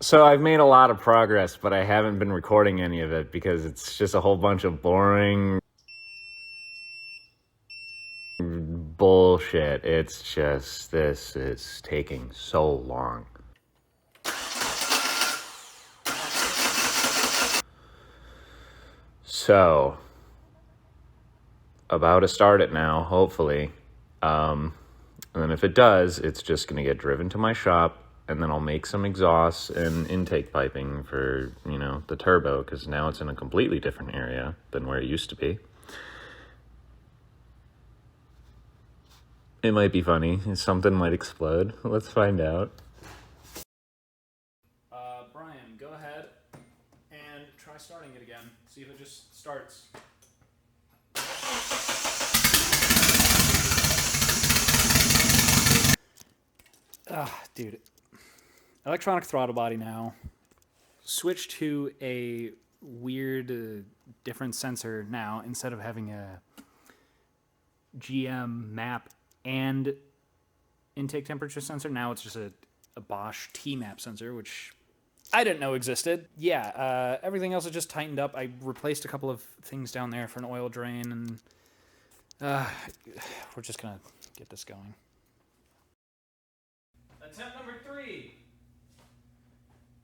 So I've made a lot of progress, but I haven't been recording any of it because it's just a whole bunch of boring bullshit. It's just, this is taking so long. So, about to start it now, hopefully. And then if it does, it's just going to get driven to my shop, and then I'll make some exhausts and intake piping for, you know, the turbo, because now it's in a completely different area than where it used to be. It might be funny. Something might explode. Let's find out. Brian, go ahead and try starting it again. See if it just starts. Dude. Electronic throttle body now. Switch to a weird, different sensor now. Instead of having a GM map and intake temperature sensor, now it's just a Bosch T-map sensor, which I didn't know existed. Yeah, everything else is just tightened up. I replaced a couple of things down there for an oil drain, and we're just gonna get this going. Attempt number 3.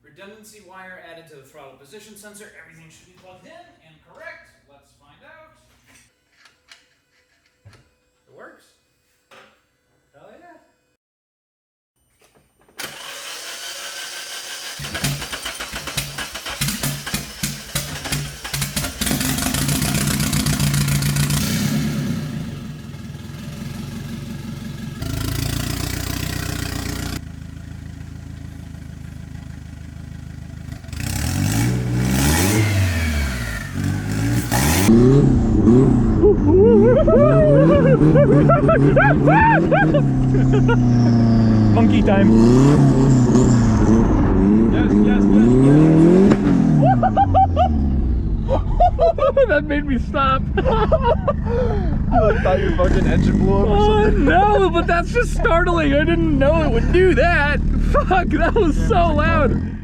Redundancy wire added to the throttle position sensor. Everything should be plugged in and correct. Let's find out. It works. Hell yeah. Funky time. Yes. That made me stop. You like thought your fucking engine blew up or something? No, but that's just startling. I didn't know it would do that. Fuck, that was so loud.